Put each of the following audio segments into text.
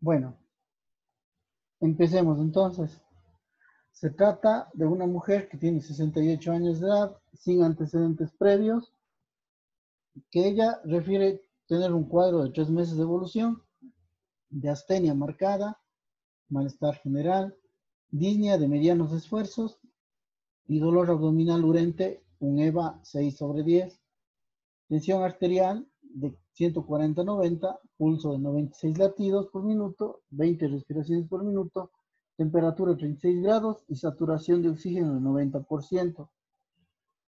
Bueno, empecemos entonces. Se trata de una mujer que tiene 68 años de edad, sin antecedentes previos, que ella refiere tener un cuadro de 3 meses de evolución, de astenia marcada, malestar general, disnea de medianos esfuerzos y dolor abdominal urente, un EVA 6/10, tensión arterial de 140/90, pulso de 96 latidos por minuto, 20 respiraciones por minuto, temperatura 36 grados y saturación de oxígeno de 90%.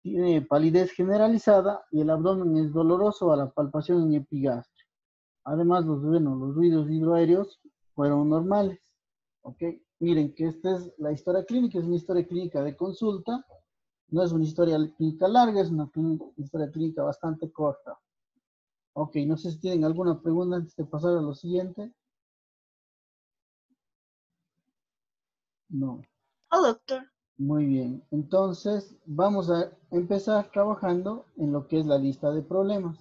Tiene palidez generalizada y el abdomen es doloroso a la palpación en epigastrio. Además, los ruidos hidroaéreos fueron normales. ¿Ok? Miren que esta es la historia clínica, es una historia clínica de consulta, no es una historia clínica larga, es una historia clínica bastante corta. Ok, no sé si tienen alguna pregunta antes de pasar a lo siguiente. No. Oh, doctor. Muy bien, entonces vamos a empezar trabajando en lo que es la lista de problemas.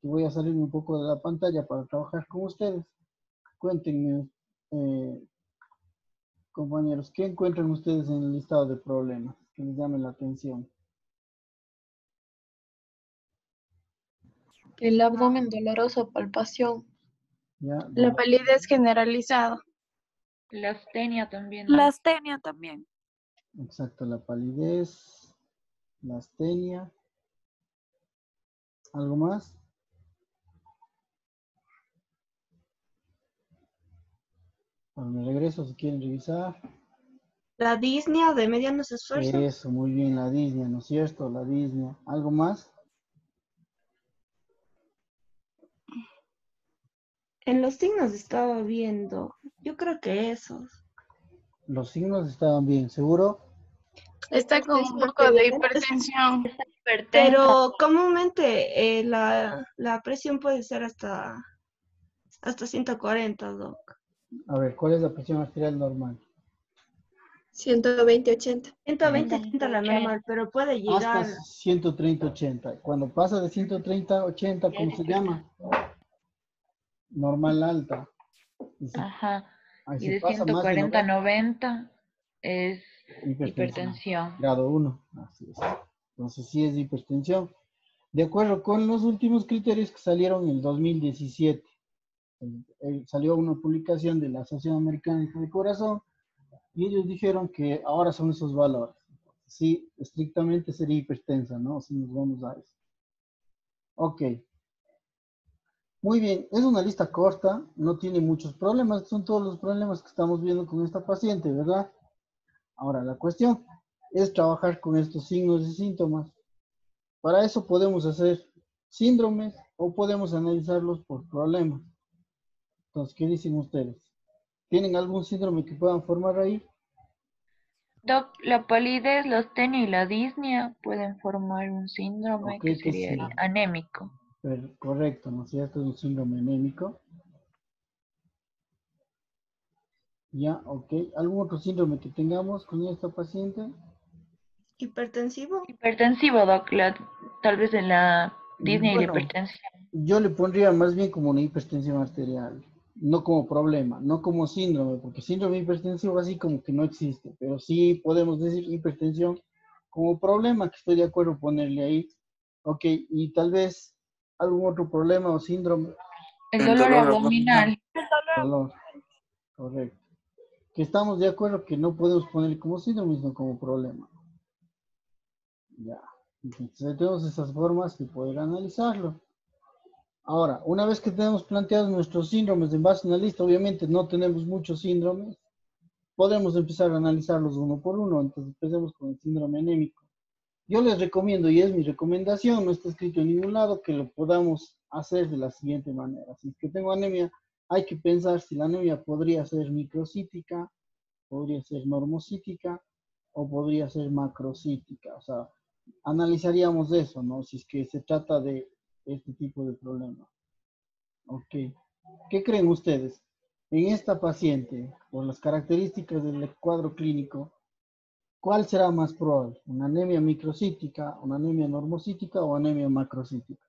Voy a salirme un poco de la pantalla para trabajar con ustedes. Cuéntenme, compañeros, ¿qué encuentran ustedes en el listado de problemas que les llame la atención? El abdomen doloroso, palpación. ¿Ya? La palidez generalizada. La astenia también. La astenia también. Exacto, la palidez, la astenia. ¿Algo más? Bueno, me regreso si quieren revisar. La disnea de medianos esfuerzos. Eso, muy bien, la disnea, ¿no es cierto? La disnea. ¿Algo más? En los signos estaba viendo. Yo creo que esos. Los signos estaban bien, ¿seguro? Está con un poco de hipertensión. Pero comúnmente la presión puede ser hasta 140, Doc. A ver, ¿cuál es la presión arterial normal? 120/80. 120-80 la normal, pero puede Hasta llegar 130/80. Cuando pasa de 130/80, ¿cómo se llama? Normal alta. Ajá. Ahí Y se de pasa más de 140 a 90, 90 es hipertensión. hipertensión. Grado 1. Así es. Entonces sí es hipertensión. De acuerdo con los últimos criterios que salieron en el 2017. Salió una publicación de la Asociación Americana de Corazón y ellos dijeron que ahora son esos valores. Sí, estrictamente sería hipertensa, ¿no? Si nos vamos a eso. Ok. Muy bien, es una lista corta, no tiene muchos problemas, son todos los problemas que estamos viendo con esta paciente, ¿verdad? Ahora, la cuestión es trabajar con estos signos y síntomas. Para eso podemos hacer síndromes o podemos analizarlos por problemas. Entonces, ¿qué dicen ustedes? ¿Tienen algún síndrome que puedan formar ahí? Doc, la palidez, la astenia y la disnea pueden formar un síndrome Ok, que ¿qué sería el será? anémico. Correcto, ¿no es cierto? Es un síndrome anémico. Ya, ok. ¿Algún otro síndrome que tengamos con esta paciente? hipertensivo. Hipertensivo, Doc, tal vez en la disnea y la Bueno, hipertensión. yo le pondría más bien como una hipertensión arterial, no como problema, no como síndrome, porque síndrome hipertensivo así como que no existe, pero sí podemos decir hipertensión como problema, que estoy de acuerdo ponerle ahí. Ok, y tal vez algún otro problema o síndrome, El dolor abdominal. dolor, correcto. Que estamos de acuerdo que no podemos poner como síndrome, sino como problema. Ya, entonces tenemos esas formas de poder analizarlo. Ahora, una vez que tenemos planteados nuestros síndromes en base a una lista, obviamente no tenemos muchos síndromes, podemos empezar a analizarlos uno por uno. Entonces empecemos con el síndrome anémico. Yo les recomiendo, y es mi recomendación, no está escrito en ningún lado, que lo podamos hacer de la siguiente manera. Si es que tengo anemia, hay que pensar si la anemia podría ser microcítica, podría ser normocítica o podría ser macrocítica. O sea, analizaríamos eso, ¿no? Si es que se trata de este tipo de problema. Ok. ¿Qué creen ustedes? En esta paciente, por las características del cuadro clínico, ¿cuál será más probable? ¿Una anemia microcítica, una anemia normocítica o anemia macrocítica?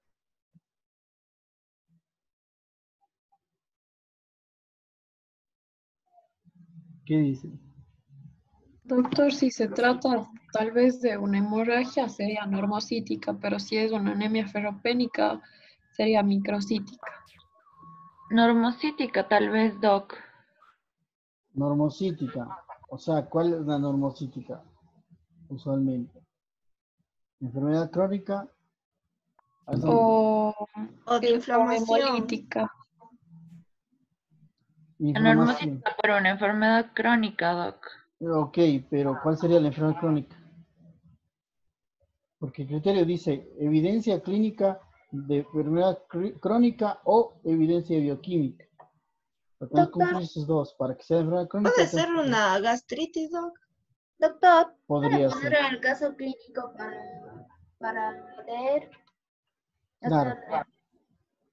¿Qué dicen? Doctor, si se trata tal vez de una hemorragia, sería normocítica, pero si es una anemia ferropénica, sería microcítica. Normocítica, tal vez, Doc. Normocítica. O sea, ¿cuál es la normocítica? Usualmente. Enfermedad crónica. O, O de o inflamación. hemolítica. La Inflamación. normocítica por una enfermedad crónica, Doc. Ok, pero ¿cuál sería la enfermedad crónica? Porque el criterio dice evidencia clínica de enfermedad crónica o evidencia bioquímica. Tenemos que Doctor, cumplir esos dos. Para que sea enfermedad crónica, ¿puede tenemos ser que- una gastritis, Doc? Doctor, podría poner ser. el caso clínico para leer. Claro, Doctor,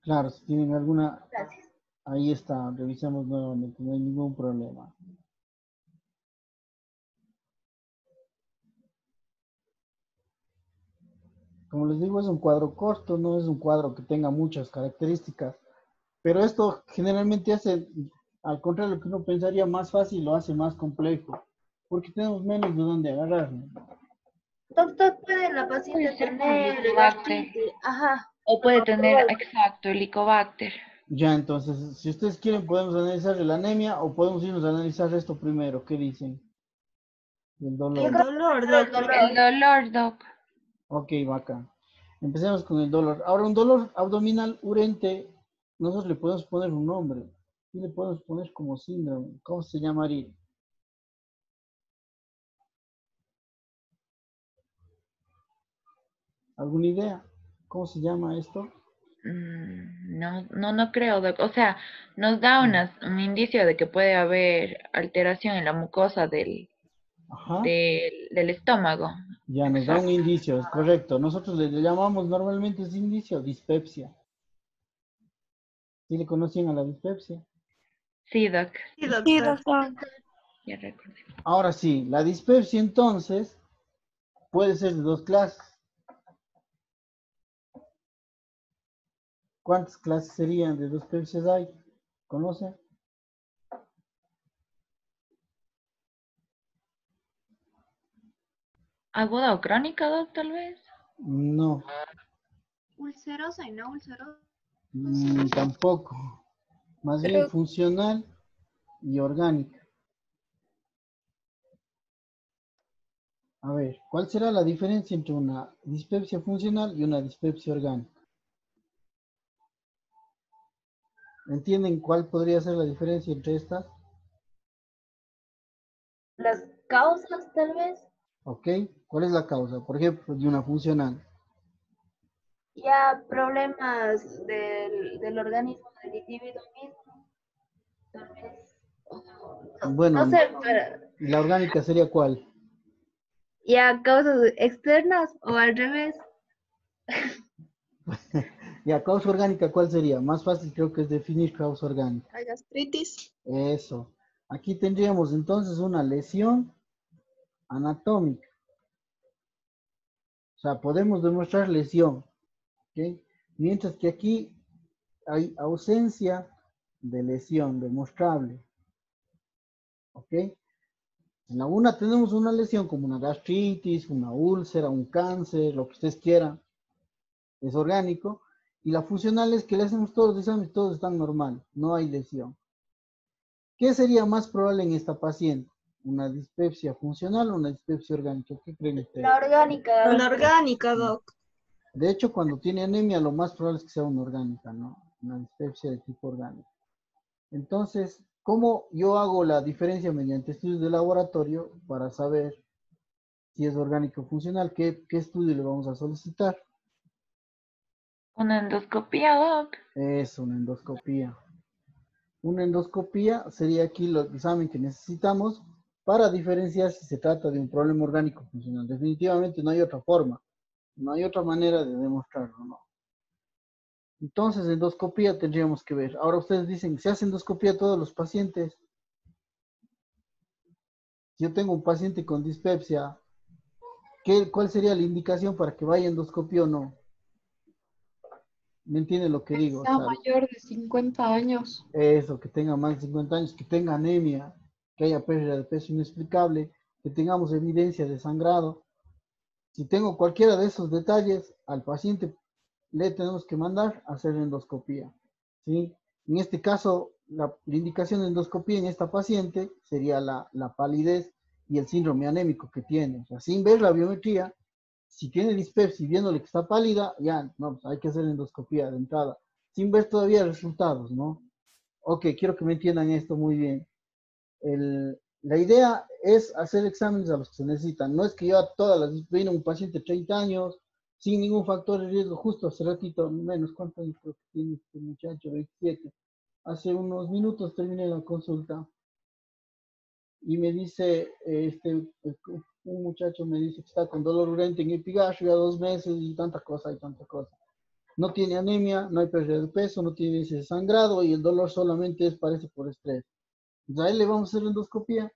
claro, si tienen alguna, gracias. ahí está, revisamos nuevamente, no hay ningún problema. Como les digo, es un cuadro corto, no es un cuadro que tenga muchas características, pero esto generalmente hace, al contrario de lo que uno pensaría, más fácil, lo hace más complejo, porque tenemos menos de dónde agarrar, ¿no? Doctor, ¿puede la paciente Puede ser tener Helicobacter. gastritis? Ajá. O puede tener, exacto, Helicobacter. Ya, entonces, si ustedes quieren, podemos analizar la anemia o podemos irnos a analizar esto primero. ¿Qué dicen? El dolor. El dolor, doctor. El dolor, Doc. Ok, bacán. Empecemos con el dolor. Ahora, un dolor abdominal urente, nosotros le podemos poner un nombre. Y le podemos poner como síndrome. ¿Cómo se llamaría? ¿Alguna idea? ¿Cómo se llama esto? No creo, Doc. O sea, nos da un indicio de que puede haber alteración en la mucosa Ajá. del estómago. Ya nos da un Exacto. indicio, es correcto. Nosotros le llamamos normalmente ese indicio dispepsia. ¿Sí le conocían a la dispepsia? Sí, Doc. Sí, doctor. Ya recordé. Ahora sí, la dispepsia entonces puede ser de dos clases. ¿Cuántas clases serían de dispepsias hay? ¿Conoce? ¿Aguda o crónica, Doc, tal vez? No, Ulcerosa y no ulcerosa. tampoco. Más bien Creo funcional y orgánica. A ver, ¿cuál será la diferencia entre una dispepsia funcional y una dispepsia orgánica? ¿Entienden cuál podría ser la diferencia entre estas? Las causas, tal vez. ¿Ok? ¿Cuál es la causa? Por ejemplo, de una funcional. Ya problemas del organismo del individuo mismo. Tal vez. Bueno, No sé, pero ¿la orgánica sería cuál? ya causas externas o al revés. Ya, causa orgánica, ¿cuál sería? Más fácil creo que es definir causa orgánica. La gastritis. Eso. Aquí tendríamos entonces una lesión anatómica. O sea, podemos demostrar lesión, ¿ok? Mientras que aquí hay ausencia de lesión demostrable, ¿ok? En la una tenemos una lesión como una gastritis, una úlcera, un cáncer, lo que ustedes quieran, es orgánico. Y la funcional es que le hacemos todos los exámenes, todos están normal, no hay lesión. ¿Qué sería más probable en esta paciente? ¿Una dispepsia funcional o una dispepsia orgánica? ¿Qué creen ustedes? La orgánica. La orgánica, doc. De hecho, cuando tiene anemia, lo más probable es que sea una orgánica, ¿no? Una dispepsia de tipo orgánico. Entonces, ¿cómo yo hago la diferencia mediante estudios de laboratorio para saber si es orgánico o funcional? ¿Qué estudio le vamos a solicitar? Una endoscopía, Doc. Es una endoscopía. Una endoscopía sería aquí el examen que necesitamos para diferenciar si se trata de un problema orgánico funcional. Definitivamente no hay otra forma, no hay otra manera de demostrarlo, ¿no? Entonces, endoscopía tendríamos que ver. Ahora ustedes dicen, ¿se hace endoscopía a todos los pacientes? Si yo tengo un paciente con dispepsia, ¿cuál sería la indicación para que vaya a endoscopía o no? ¿Me entienden lo que que digo? O sea sea, mayor de 50 años. eso, que tenga más de 50 años, que tenga anemia. que haya pérdida de peso inexplicable, que tengamos evidencia de sangrado. Si tengo cualquiera de esos detalles, al paciente le tenemos que mandar a hacer endoscopía, ¿sí? En este caso, la indicación de endoscopía en esta paciente sería la palidez y el síndrome anémico que tiene. O sea, sin ver la biometría, si tiene dispepsia y viéndole que está pálida, ya, no, pues hay que hacer endoscopía de entrada, sin ver todavía resultados, ¿no? Ok, quiero que me entiendan esto muy bien. La idea es hacer exámenes a los que se necesitan. No es que yo a todas las, viene un paciente de 30 años, sin ningún factor de riesgo, justo hace ratito, menos, ¿cuántos años creo que tiene este muchacho? 27. Hace unos minutos terminé la consulta y me dice, un muchacho me dice que está con dolor urente en epigastrio ya 2 meses y tanta cosa y tanta cosa. No tiene anemia, no hay pérdida de peso, no tiene ese sangrado y el dolor solamente parece por estrés. Entonces, a él le vamos a hacer endoscopía.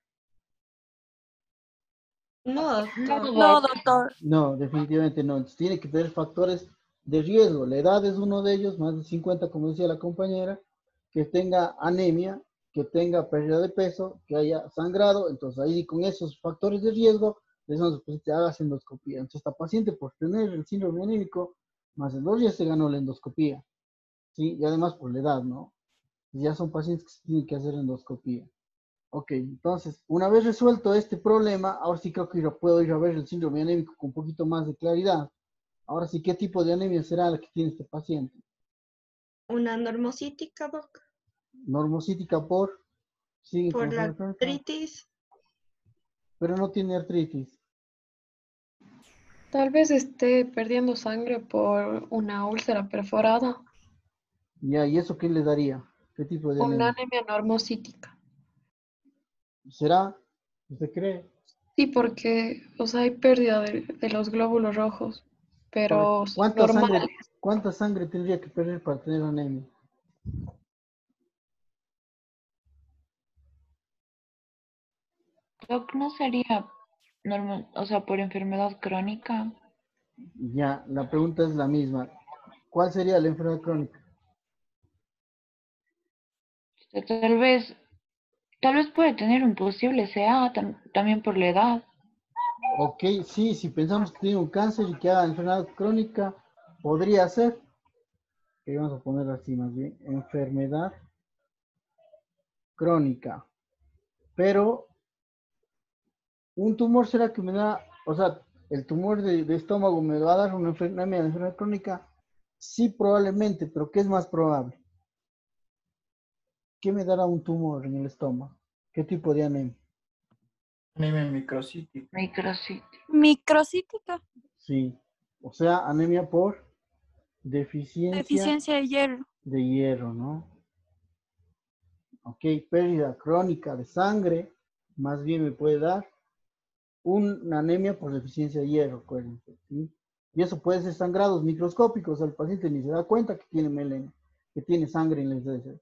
No, No, doctor. No, doc. doctor. No, definitivamente no. Entonces, tiene que tener factores de riesgo. La edad es uno de ellos, más de 50, como decía la compañera, que tenga anemia, que tenga pérdida de peso, que haya sangrado. Entonces, ahí con esos factores de riesgo, les vamos a pedir que haga endoscopía. Entonces, esta paciente, por tener el síndrome anémico, más de 2 días se ganó la endoscopía. ¿Sí? Y además por la edad, ¿no? Ya son pacientes que se tienen que hacer endoscopía. Ok, entonces, una vez resuelto este problema, ahora sí creo que puedo ir a ver el síndrome anémico con un poquito más de claridad. Ahora sí, ¿qué tipo de anemia será la que tiene este paciente? Una normocítica, doc, Normocítica por, sigue con por la enfermedad crónica, artritis. pero no tiene artritis. Tal vez esté perdiendo sangre por una úlcera perforada, Ya, ¿y eso qué le daría? ¿Qué tipo de una anemia? anemia normocítica. ¿Será? ¿Usted cree? Sí, porque, o sea, hay pérdida de los glóbulos rojos, Porque pero son normales. ¿cuánta sangre tendría que perder para tener anemia? Doc, ¿no sería normal, o sea, por enfermedad crónica? Ya, la pregunta es la misma. ¿Cuál sería la enfermedad crónica? O sea, tal vez puede tener un posible CA también por la edad. Ok, sí, si pensamos que tiene un cáncer y que haga enfermedad crónica, podría ser, que vamos a poner así más bien, enfermedad crónica. Pero un tumor será que me da, o sea, el tumor de estómago me va a dar una enfermedad crónica, sí, probablemente, pero ¿qué es más probable? ¿Qué me dará un tumor en el estómago? ¿Qué tipo de anemia? Anemia microcítica. Microcity. Microcítica. Sí, o sea, anemia por deficiencia Deficiencia de hierro. de hierro, ¿no? Ok, pérdida crónica de sangre, más bien me puede dar una anemia por deficiencia de hierro, acuérdense, ¿sí? Y eso puede ser sangrados microscópicos, el paciente ni se da cuenta que tiene melena, que tiene sangre en las heces,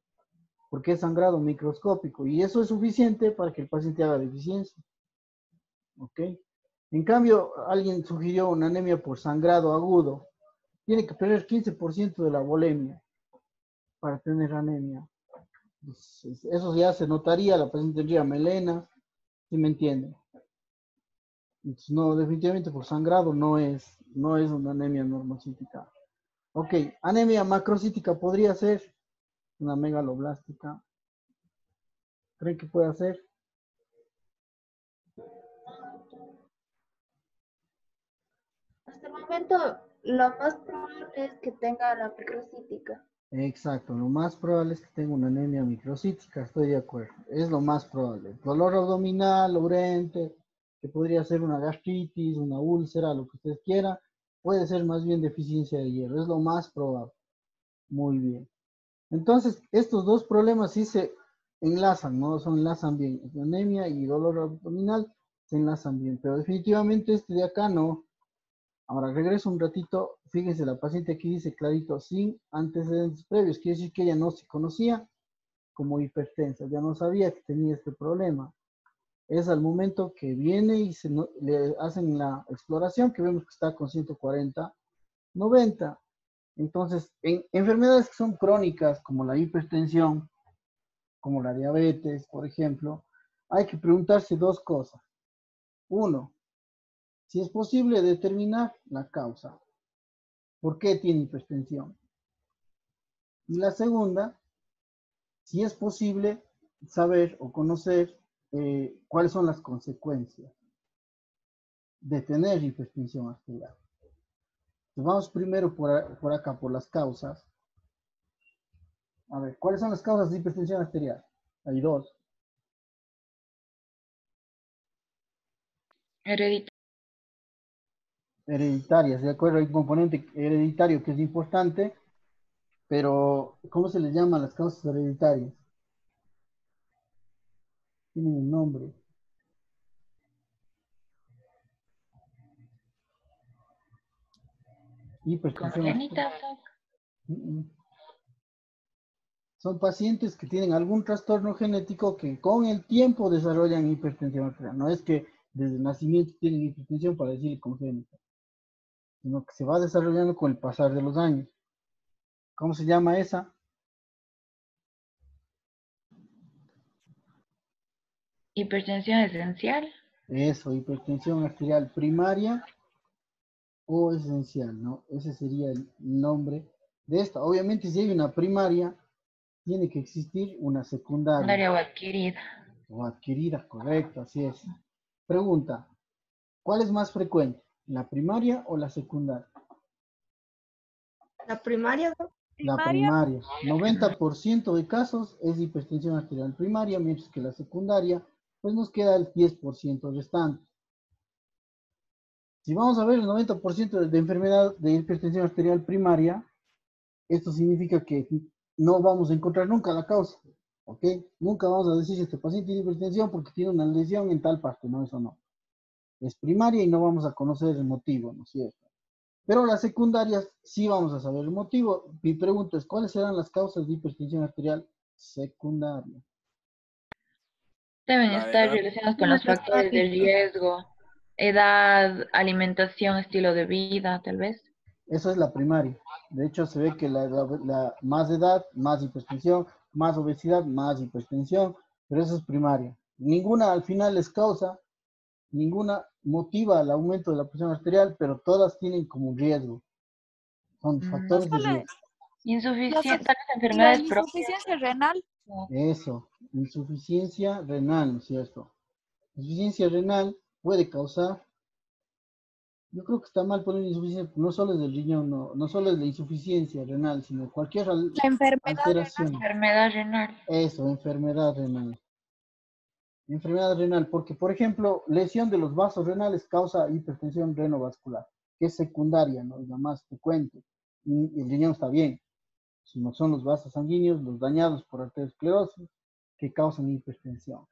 porque es sangrado microscópico, y eso es suficiente para que el paciente haga deficiencia, ¿ok? En cambio, alguien sugirió una anemia por sangrado agudo, tiene que perder 15% de la volemia para tener anemia. Entonces, eso ya se notaría, la paciente tendría melena, ¿sí me entienden? Entonces, no, definitivamente por sangrado no es una anemia normocítica. Ok, anemia macrocítica podría ser una megaloblástica. ¿Creen que puede ser? Hasta el momento, lo más probable es que tenga la microcítica. Exacto, lo más probable es que tenga una anemia microcítica, estoy de acuerdo. Es lo más probable. Dolor abdominal, urente, que podría ser una gastritis, una úlcera, lo que ustedes quieran, puede ser más bien deficiencia de hierro, es lo más probable. Muy bien. Entonces, estos dos problemas sí se enlazan, ¿no? Se enlazan bien. Anemia y dolor abdominal se enlazan bien, pero definitivamente este de acá no. Ahora regreso un ratito. Fíjense, la paciente aquí dice clarito, sin antecedentes previos. Quiere decir que ella no se conocía como hipertensa, ya no sabía que tenía este problema. Es al momento que viene y le hacen la exploración que vemos que está con 140, 90. Entonces, en enfermedades que son crónicas, como la hipertensión, como la diabetes, por ejemplo, hay que preguntarse dos cosas. Uno, si es posible determinar la causa. ¿Por qué tiene hipertensión? Y la segunda, si es posible saber o conocer cuáles son las consecuencias de tener hipertensión arterial. Entonces vamos primero por acá, por las causas. A ver, ¿cuáles son las causas de hipertensión arterial? Hay dos. Hereditarias, de acuerdo, hay un componente hereditario que es importante, pero ¿cómo se les llama a las causas hereditarias? Tienen un nombre. Hipertensión arterial. Congénitas, Doc. Son pacientes que tienen algún trastorno genético que con el tiempo desarrollan hipertensión arterial. No es que desde el nacimiento tienen hipertensión para decir congénita, sino que se va desarrollando con el pasar de los años. ¿Cómo se llama esa? Hipertensión esencial. Eso, hipertensión arterial primaria o esencial, ¿no? Ese sería el nombre de esta. Obviamente, si hay una primaria, tiene que existir una secundaria. Secundaria o adquirida. O adquirida, correcto, así es. Pregunta, ¿cuál es más frecuente? ¿La primaria o la secundaria? La primaria, Doc. La primaria. 90% de casos es hipertensión arterial primaria, mientras que la secundaria, pues nos queda el 10% restante. Si vamos a ver el 90% de enfermedad de hipertensión arterial primaria, esto significa que no vamos a encontrar nunca la causa, ¿ok? Nunca vamos a decir si este paciente tiene hipertensión porque tiene una lesión en tal parte, no, eso no. Es primaria y no vamos a conocer el motivo, ¿no es cierto? Pero las secundarias sí vamos a saber el motivo. Mi pregunta es, ¿cuáles serán las causas de hipertensión arterial secundaria? Deben La estar edad. relacionados con los factores de riesgo. Edad, alimentación, estilo de vida, tal vez. Eso es la primaria. De hecho, se ve que la más edad, más hipertensión, más obesidad, más hipertensión, pero eso es primaria. Ninguna al final es causa, ninguna motiva el aumento de la presión arterial, pero todas tienen como un riesgo. Son factores de riesgo. Insuficiente, tal vez La enfermedades propias. insuficiencia renal. Eso, insuficiencia renal, ¿no es cierto? Insuficiencia renal puede causar, yo creo que está mal poner insuficiencia, no solo es del riñón, no solo es la insuficiencia renal, sino cualquier La enfermedad alteración. Enfermedad renal. Eso, enfermedad renal. Enfermedad renal, porque por ejemplo, lesión de los vasos renales causa hipertensión renovascular, que es secundaria, ¿no? Es la más frecuente. Y el riñón está bien, sino son los vasos sanguíneos, los dañados por arteriosclerosis, que causan hipertensión.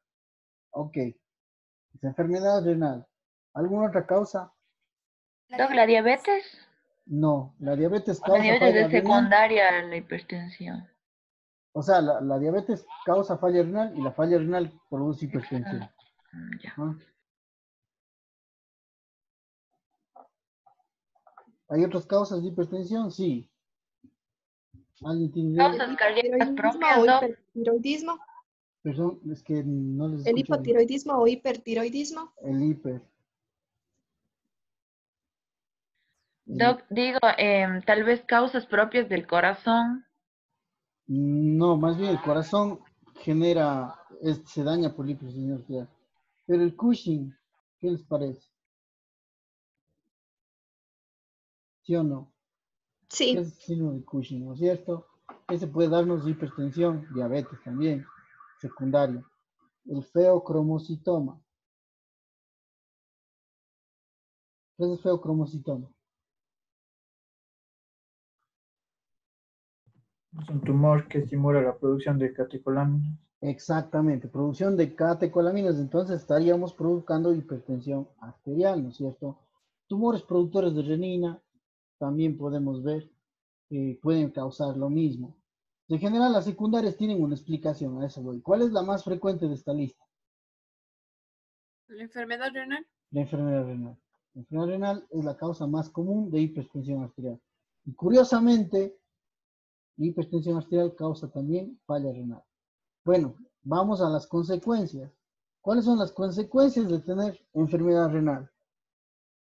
Ok, es enfermedad renal. ¿Alguna otra causa? Doc, ¿la diabetes? No, la diabetes La causa diabetes falla es renal. secundaria a la hipertensión. O sea, la diabetes causa falla renal y la falla renal produce hipertensión. Ya. ¿Ah? ¿Hay otras causas de hipertensión? Sí. ¿Alguien tiene idea? Causas cardíacas Hipotiroidismo propias, o Doc. hipertiroidismo. Perdón, es que no les El escucho. hipotiroidismo o hipertiroidismo. El hiper. Doc, digo, tal vez causas propias del corazón. No, más bien el corazón genera, se daña por la hipertensión arterial. Pero el Cushing, ¿qué les parece? ¿Sí o no? ¿Qué Sí. es el síndrome de Cushing, no es cierto? Ese puede darnos hipertensión, diabetes también, secundario. El feocromocitoma. ¿Qué es el feocromocitoma? Es un tumor que estimula la producción de catecolaminas. Exactamente, producción de catecolaminas, entonces estaríamos provocando hipertensión arterial, ¿no es cierto? Tumores productores de renina, también podemos ver que pueden causar lo mismo. En general, las secundarias tienen una explicación, a eso voy. ¿Cuál es la más frecuente de esta lista? La enfermedad renal. La enfermedad renal. La enfermedad renal es la causa más común de hipertensión arterial. Y curiosamente, la hipertensión arterial causa también falla renal. Bueno, vamos a las consecuencias. ¿Cuáles son las consecuencias de tener enfermedad renal?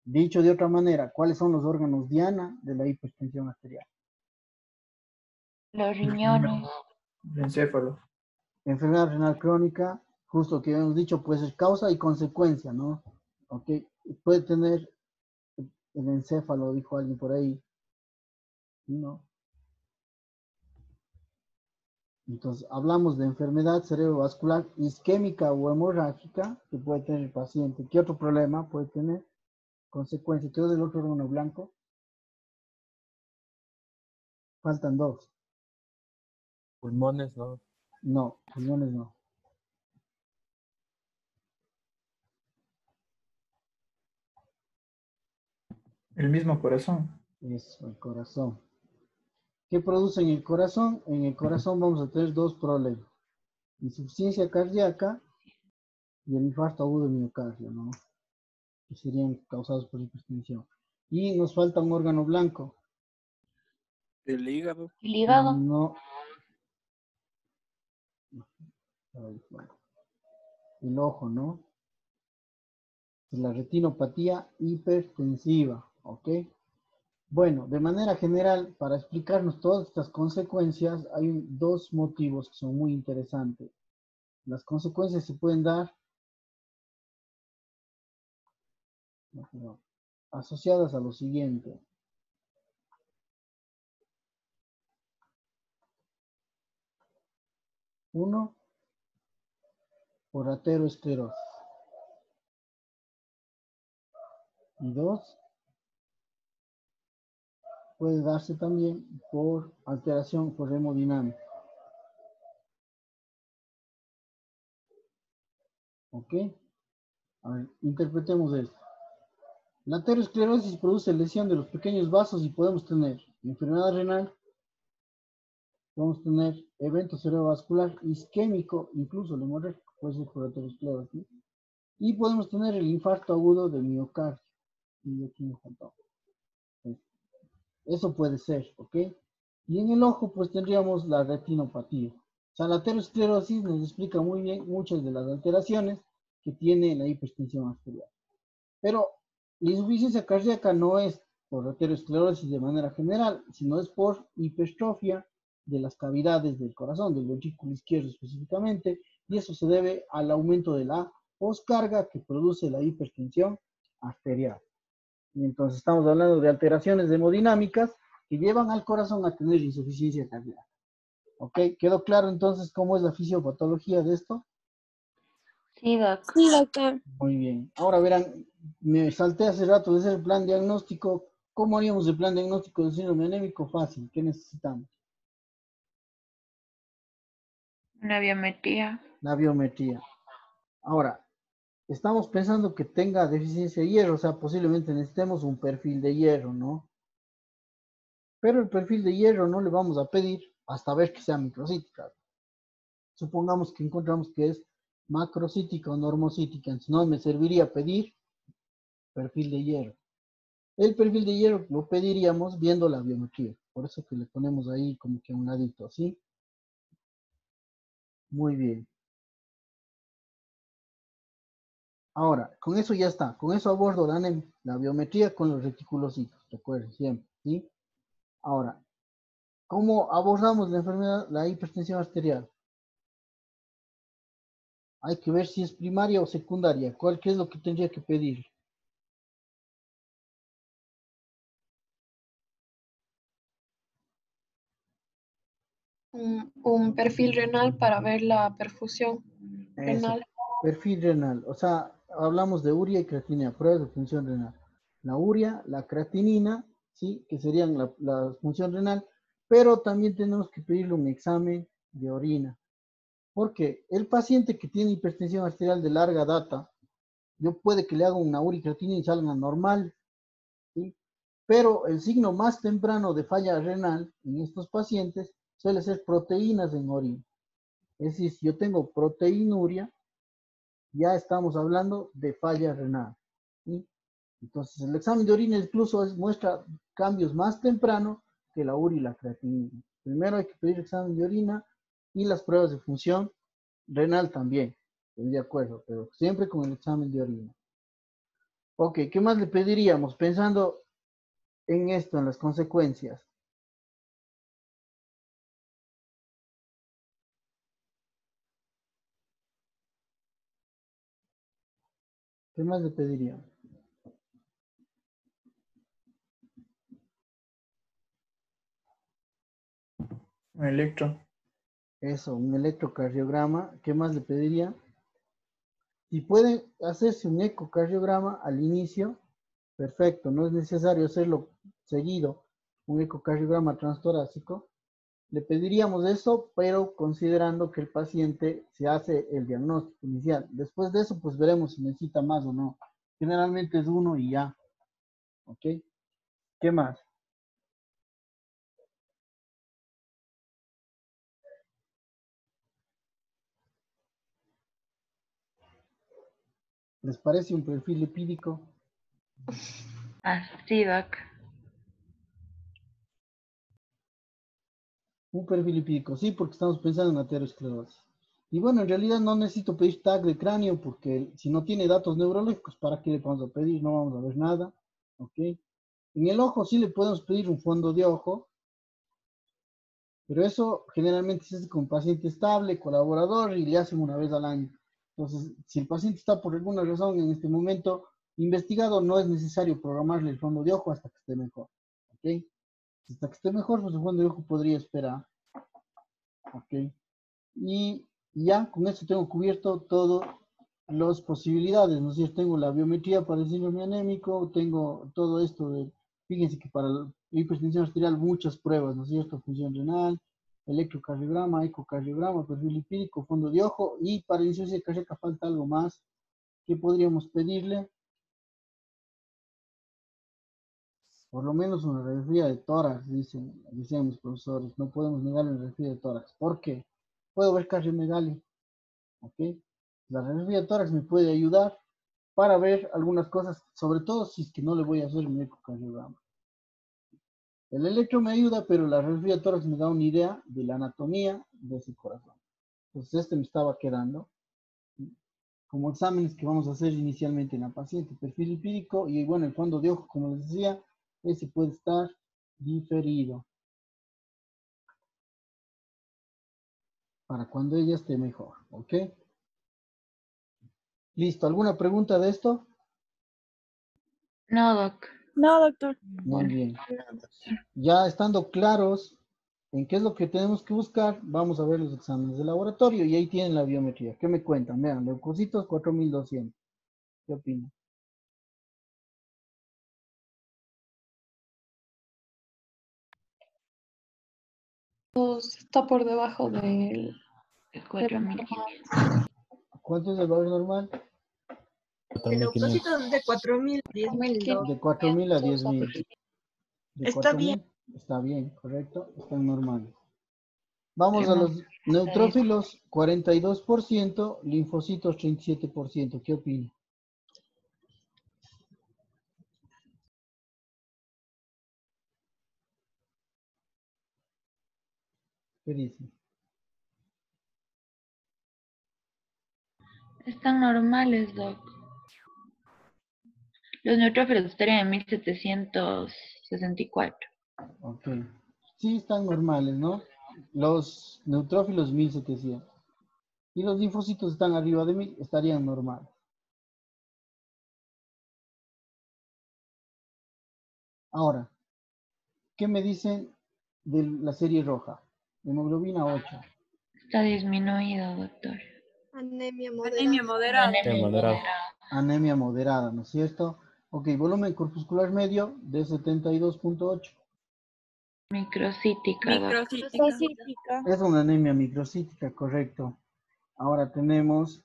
Dicho de otra manera, ¿cuáles son los órganos diana de la hipertensión arterial? Los riñones. El encéfalo. Enfermedad renal crónica, justo que hemos dicho, pues es causa y consecuencia, ¿no? Ok, puede tener el encéfalo, dijo alguien por ahí, ¿no? Entonces, hablamos de enfermedad cerebrovascular isquémica o hemorrágica que puede tener el paciente. ¿Qué otro problema puede tener? Consecuencia. ¿Qué del otro órgano blanco? Faltan dos. Pulmones, ¿no? No, pulmones no. El mismo corazón. Eso, el corazón. ¿Qué produce en el corazón? En el corazón vamos a tener dos problemas. Insuficiencia cardíaca y el infarto agudo de miocardio, ¿no? Que serían causados por hipertensión. Y nos falta un órgano blanco. El hígado. El hígado. No. Bueno, el ojo, ¿no? La retinopatía hipertensiva, ¿ok? Bueno, de manera general, para explicarnos todas estas consecuencias, hay dos motivos que son muy interesantes. Las consecuencias se pueden dar asociadas a lo siguiente. Uno, por aterosclerosis. Y dos, puede darse también por alteración por hemodinámica. ¿Ok? A ver, interpretemos esto. La aterosclerosis produce lesión de los pequeños vasos y podemos tener enfermedad renal, podemos tener evento cerebrovascular isquémico, incluso el hemorrágico puede ser por aterosclerosis, y podemos tener el infarto agudo del miocardio. Y aquí me faltó. Eso puede ser, ¿ok? Y en el ojo, pues tendríamos la retinopatía. O sea, la aterosclerosis nos explica muy bien muchas de las alteraciones que tiene la hipertensión arterial. Pero la insuficiencia cardíaca no es por aterosclerosis de manera general, sino es por hipertrofia de las cavidades del corazón, del ventrículo izquierdo específicamente, y eso se debe al aumento de la poscarga que produce la hipertensión arterial. Y entonces estamos hablando de alteraciones hemodinámicas que llevan al corazón a tener insuficiencia cardíaca. ¿Ok? ¿Quedó claro entonces cómo es la fisiopatología de esto? Sí, doc. Sí, doctor. Muy bien. Ahora verán, me salté hace rato de hacer el plan diagnóstico. ¿Cómo haríamos el plan diagnóstico del síndrome anémico? Fácil. ¿Qué necesitamos? Una biometría. La biometría. Ahora, estamos pensando que tenga deficiencia de hierro, o sea, posiblemente necesitemos un perfil de hierro, ¿no? Pero el perfil de hierro no le vamos a pedir hasta ver que sea microcítica. Supongamos que encontramos que es macrocítica o normocítica, entonces no me serviría pedir perfil de hierro. El perfil de hierro lo pediríamos viendo la biometría, por eso que le ponemos ahí como que a un ladito, ¿sí? Muy bien. Ahora, con eso ya está, con eso abordo la biometría con los reticulocitos, recuerden siempre, ¿sí? Ahora, ¿cómo abordamos la enfermedad, la hipertensión arterial? Hay que ver si es primaria o secundaria. ¿Qué es lo que tendría que pedir? Un perfil renal para ver la perfusión Eso, renal. perfil renal. O sea, hablamos de urea y creatinina, pruebas de función renal. La urea, la creatinina, ¿sí? Que serían la función renal, pero también tenemos que pedirle un examen de orina. Porque el paciente que tiene hipertensión arterial de larga data, yo puede que le haga una urea y creatinina y salga normal, ¿sí? Pero el signo más temprano de falla renal en estos pacientes suele ser proteínas en orina. Es decir, si yo tengo proteinuria, ya estamos hablando de falla renal, ¿sí? Entonces, el examen de orina incluso muestra cambios más temprano que la urea y la creatinina. Primero hay que pedir examen de orina y las pruebas de función renal también. Estoy de acuerdo, pero siempre con el examen de orina. Ok, ¿qué más le pediríamos? Pensando en esto, en las consecuencias. ¿Qué más le pediríamos? Un electro. Eso, un electrocardiograma. ¿Qué más le pediría? Si puede hacerse un ecocardiograma al inicio, perfecto. No es necesario hacerlo seguido, un ecocardiograma transtorácico. Le pediríamos eso, pero considerando que el paciente se hace el diagnóstico inicial. Después de eso, pues veremos si necesita más o no. Generalmente es uno y ya. ¿Ok? ¿Qué más? ¿Les parece un perfil lipídico? Así, Doc. Un perfil lipídico, sí, porque estamos pensando en aterosclerosis. Y bueno, en realidad no necesito pedir tag de cráneo porque si no tiene datos neurológicos, ¿para qué le vamos a pedir? No vamos a ver nada. ¿Ok? En el ojo sí le podemos pedir un fondo de ojo, pero eso generalmente se hace con paciente estable, colaborador y le hacen una vez al año. Entonces, si el paciente está por alguna razón en este momento investigado, no es necesario programarle el fondo de ojo hasta que esté mejor. ¿Ok? Hasta que esté mejor, pues el fondo de ojo podría esperar. ¿Ok? Y ya con esto tengo cubierto todas las posibilidades, ¿no es cierto? Tengo la biometría para el síndrome anémico, tengo todo esto de, fíjense que para la hipertensión arterial muchas pruebas, ¿no es cierto? Función renal, electrocardiograma, ecocardiograma, perfil lipídico, fondo de ojo, y para insuficiencia cardíaca falta algo más que podríamos pedirle, por lo menos una radiografía de tórax, dicen mis profesores, no podemos negar la radiografía de tórax, ¿por qué? Puedo ver cardiomegalia. ¿Ok? La radiografía de tórax me puede ayudar para ver algunas cosas, sobre todo si es que no le voy a hacer un ecocardiograma. El electro me ayuda, pero la radiografía de tórax me da una idea de la anatomía de ese corazón. Entonces este me estaba quedando como exámenes que vamos a hacer inicialmente en la paciente, perfil lipídico y bueno, el fondo de ojo, como les decía, ese puede estar diferido para cuando ella esté mejor, ¿ok? Listo, ¿alguna pregunta de esto? No, Doc. No, doctor. Muy bien. Ya estando claros en qué es lo que tenemos que buscar, vamos a ver los exámenes de laboratorio y ahí tienen la biometría. ¿Qué me cuentan? Vean, leucocitos 4200. ¿Qué opinan? Está por debajo del... El 4000. ¿Cuánto es el valor normal? El leucócito es de 4000 a 10.000. De 4000 a 10000. De Está bien. 4000 está bien, correcto, están normales. Vamos a Primo. los neutrófilos 42%, linfocitos 37%. ¿Qué opinan? ¿Qué dicen? Están normales, Doc. Los neutrófilos estarían en 1764. Ok. Sí, están normales, ¿no? Los neutrófilos 1700. Y los linfocitos están arriba de 1000, estarían normales. Ahora, ¿qué me dicen de la serie roja? Hemoglobina 8, Está disminuido, doctor. Anemia Anemia moderada. moderada. Anemia moderada. anemia moderada, ¿no es cierto? Ok, volumen corpuscular medio de 72.8. Microcítica, Doc. Microcítica. Es una anemia microcítica, correcto. Ahora tenemos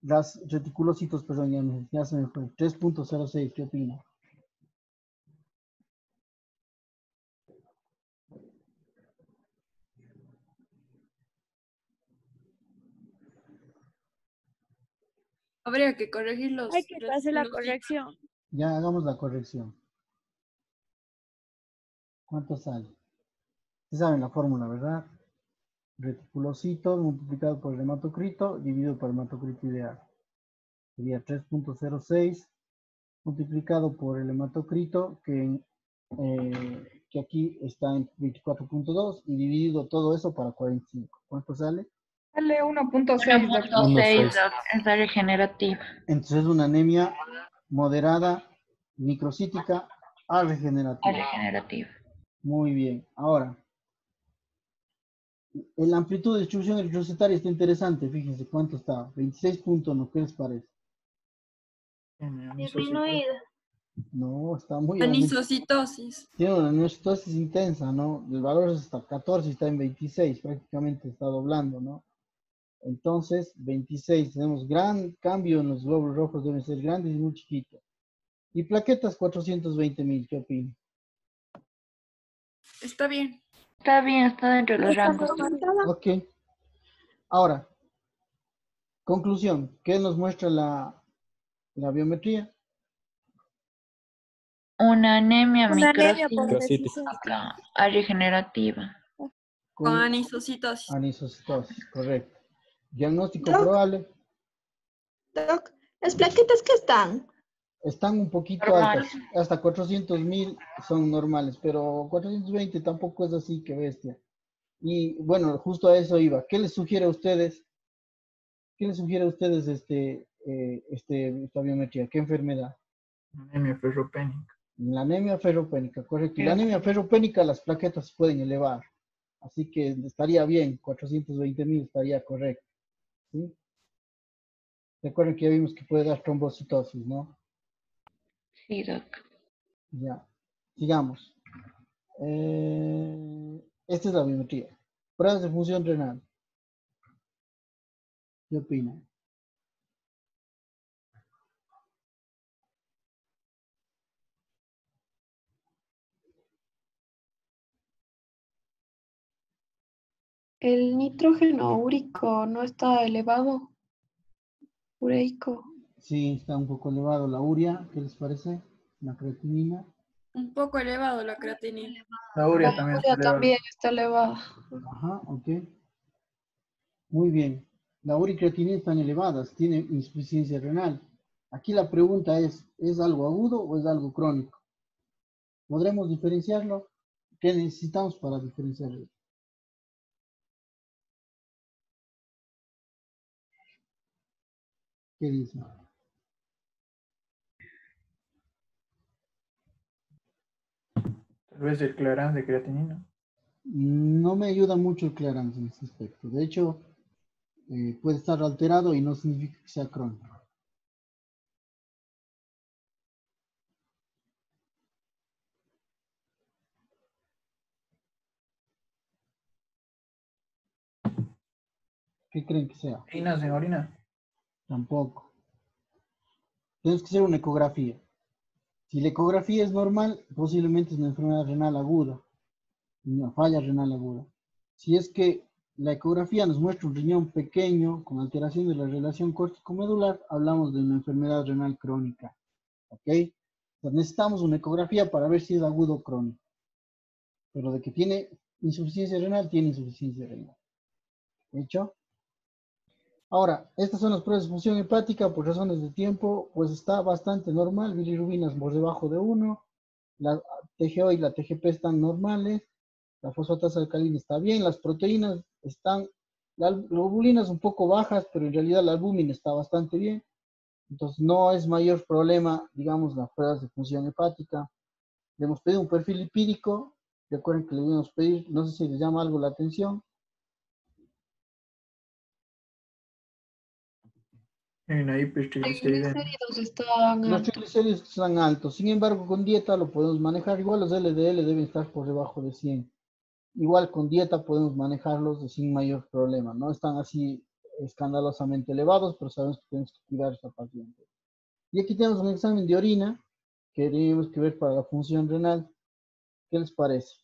las reticulocitos, perdón, ya se me fue. 3.06, ¿qué opina? Habría que corregir los. Hay que hacer la los- corrección. Ya hagamos la corrección. ¿Cuánto sale? Sí saben la fórmula, ¿verdad? reticulocitos multiplicado por el hematocrito dividido por el hematocrito ideal. Sería 3.06 multiplicado por el hematocrito, que aquí está en 24.2, y dividido todo eso para 45. ¿Cuánto sale? Sale 1.6, doctor. 1.6, es la regenerativa. Entonces es una anemia moderada, microcítica, a La regenerativa. regenerativa. Muy bien. Ahora, la amplitud de distribución eritrocitaria está interesante. Fíjense cuánto está. 26.1. ¿Qué les parece? Disminuida. No, está muy... Anisocitosis. Tiene una anisocitosis intensa, ¿no? El valor es hasta 14 y está en 26. Prácticamente está doblando, ¿no? Entonces, 26. Tenemos gran cambio en los glóbulos rojos. Deben ser grandes y muy chiquitos. Y plaquetas 420.000. ¿Qué opinan? Está bien. Está bien, está dentro de los Está rangos. normalizada. Ok. Ahora, conclusión. ¿Qué nos muestra la biometría? Una anemia Una anemia por microcítica deficiencia. a regenerativa. Con anisocitosis. Anisocitosis, correcto. Diagnóstico Doc. probable. Doc, ¿las plaquetas qué están? Están un poquito Normal. altas. Hasta 400.000 son normales, pero 420 tampoco es así que bestia. Y bueno, justo a eso iba. ¿Qué les sugiere a ustedes? ¿Qué les sugiere a ustedes esta biometría? ¿Qué enfermedad? Anemia ferropénica. La anemia ferropénica, correcto. Y la anemia ferropénica, las plaquetas se pueden elevar. Así que estaría bien, 420.000 estaría correcto. ¿Sí? Recuerden que ya vimos que puede dar trombocitosis, ¿no? Sí, doc. Ya. Sigamos. Esta es la biometría. Pruebas de función renal. ¿Qué opinan? El nitrógeno úrico no está elevado. Ureico. Sí, está un poco elevado la urea. ¿Qué les parece? La creatinina. Un poco elevado la creatinina. La urea La también urea está elevada. también está elevada. Ajá, ok. Muy bien. La urea y creatinina están elevadas. Tiene insuficiencia renal. Aquí la pregunta ¿es algo agudo o es algo crónico? ¿Podremos diferenciarlo? ¿Qué necesitamos para diferenciarlo? ¿Qué dicen? Tal vez el clarán de creatinina. No me ayuda mucho el clearance en este aspecto. De hecho, puede estar alterado y no significa que sea crónico. ¿Qué creen que sea? Proteínas en orina. Tampoco. Tienes que hacer una ecografía. Si la ecografía es normal, posiblemente es una enfermedad renal aguda, una falla renal aguda. Si es que la ecografía nos muestra un riñón pequeño con alteración de la relación córtico-medular, hablamos de una enfermedad renal crónica. ¿Ok? Entonces necesitamos una ecografía para ver si es agudo o crónico. Pero de que tiene insuficiencia renal, tiene insuficiencia renal. ¿Hecho? Ahora, estas son las pruebas de función hepática. Por razones de tiempo, pues está bastante normal. Bilirrubinas por debajo de 1. La TGO y la TGP están normales. La fosfatasa alcalina está bien. Las proteínas están, las globulinas un poco bajas, pero en realidad la albúmina está bastante bien. Entonces no es mayor problema, digamos, las pruebas de función hepática. Le hemos pedido un perfil lipídico. Recuerden que le debemos pedir, no sé si les llama algo la atención. Hay una hipertrigliceridemia. Triglicéridos están Los altos. triglicéridos están altos. Sin embargo, con dieta lo podemos manejar. Igual los LDL deben estar por debajo de 100. Igual con dieta podemos manejarlos sin mayor problema. No están así escandalosamente elevados, pero sabemos que tenemos que cuidar a esta paciente. Y aquí tenemos un examen de orina que tenemos que ver para la función renal. ¿Qué les parece?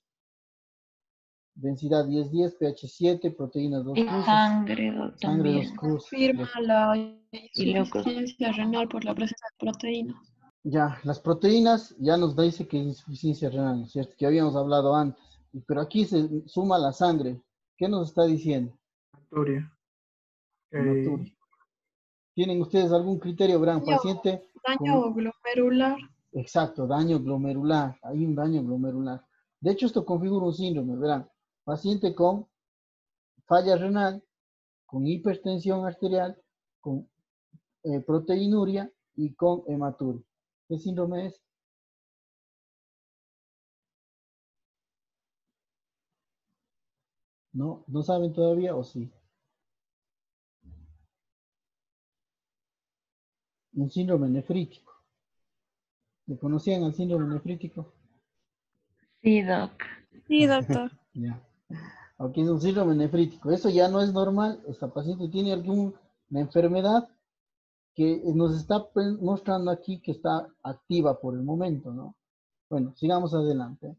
Densidad 10-10, pH 7, proteínas 2 Y cruces. sangre, doc, Sangre 2 también. cruces. Confirma la Y leucocitos. insuficiencia renal por la presencia de proteínas. Ya, las proteínas ya nos dice que es insuficiencia renal, ¿no es cierto? Que habíamos hablado antes. Pero aquí se suma la sangre. ¿Qué nos está diciendo? Hematuria. Hematuria. ¿Tienen ustedes algún criterio, gran paciente? Daño glomerular. Exacto, daño glomerular. Hay un daño glomerular. De hecho, esto configura un síndrome, verán. Paciente con falla renal, con hipertensión arterial, con proteinuria y con hematuria. ¿Qué síndrome es? ¿No? ¿No saben todavía o sí? Un síndrome nefrítico. ¿Le conocían al síndrome nefrítico? Sí, doc. Sí, doctor. Ya. Aquí es un síndrome nefrítico. Eso ya no es normal. Esta paciente tiene alguna enfermedad que nos está mostrando aquí que está activa por el momento, ¿no? Bueno, sigamos adelante.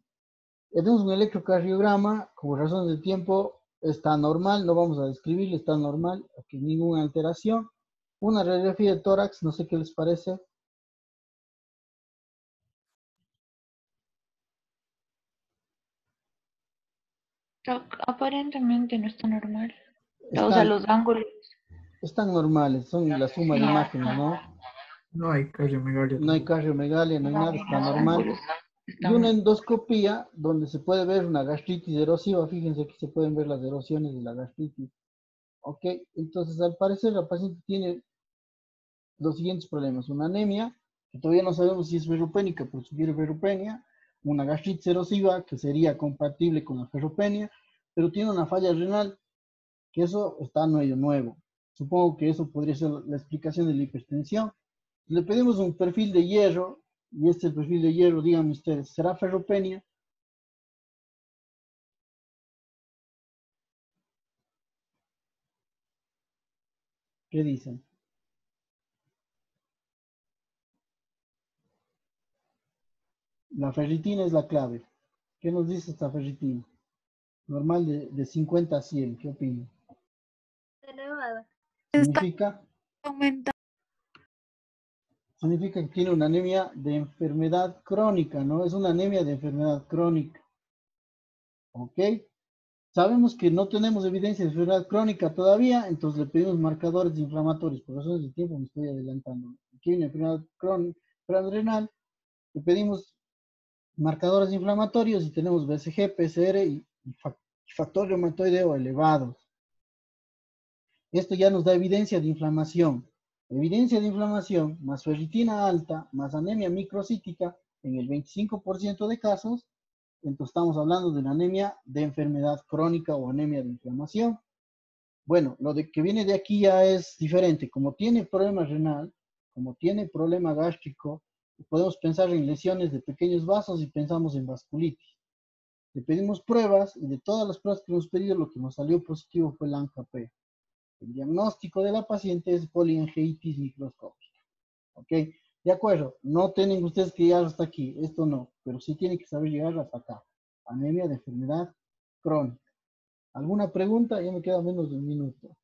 Tenemos un electrocardiograma, por razones de tiempo está normal, no vamos a describirlo, está normal, aquí ninguna alteración. Una radiografía de tórax, no sé qué les parece. Doc, aparentemente no está normal. O sea, Están, los ángulos. están normales, son la suma de Sí, imágenes, ajá. ¿no? No hay cardiomegalia No hay tampoco. cardiomegalia, no hay nada, está Los normal. ángulos Y una están... endoscopía donde se puede ver una gastritis erosiva, fíjense aquí se pueden ver las erosiones de la gastritis. Ok, entonces al parecer la paciente tiene los siguientes problemas: una anemia, que todavía no sabemos si es ferropénica, pero sugiere ferropenia; una gastritis erosiva, que sería compatible con la ferropenia, pero tiene una falla renal, que eso está medio nuevo. Supongo que eso podría ser la explicación de la hipertensión. Le pedimos un perfil de hierro, y este es el perfil de hierro, díganme ustedes, ¿será ferropenia? ¿Qué dicen? La ferritina es la clave. ¿Qué nos dice esta ferritina? Normal de 50 a 100, ¿qué opinan? Elevada. ¿Significa? Aumenta. Significa que tiene una anemia de enfermedad crónica, ¿no? Es una anemia de enfermedad crónica. ¿Ok? Sabemos que no tenemos evidencia de enfermedad crónica todavía, entonces le pedimos marcadores inflamatorios. Por razones de tiempo me estoy adelantando. Aquí hay una enfermedad crónica renal, le pedimos marcadores inflamatorios y tenemos BCG, PCR y factor reumatoideo elevados. Esto ya nos da evidencia de inflamación. Evidencia de inflamación más ferritina alta más anemia microcítica en el 25% de casos, entonces estamos hablando de una anemia de enfermedad crónica o anemia de inflamación. Bueno, lo que viene de aquí ya es diferente. Como tiene problema renal, como tiene problema gástrico, podemos pensar en lesiones de pequeños vasos y pensamos en vasculitis. Le pedimos pruebas y de todas las pruebas que hemos pedido, lo que nos salió positivo fue el ANCA-P. El diagnóstico de la paciente es poliangiitis microscópica. ¿Ok? De acuerdo, no tienen ustedes que llegar hasta aquí, esto no, pero sí tienen que saber llegar hasta acá. Anemia de enfermedad crónica. ¿Alguna pregunta? Ya me queda menos de un minuto.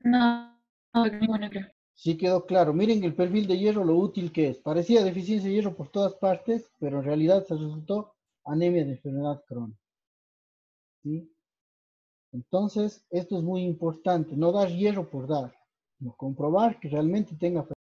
No, no, ninguna creo. Sí quedó claro. Miren el perfil de hierro, lo útil que es. Parecía deficiencia de hierro por todas partes, pero en realidad se resultó anemia de enfermedad crónica. ¿Sí? Entonces, esto es muy importante. No dar hierro por dar, sino comprobar que realmente tenga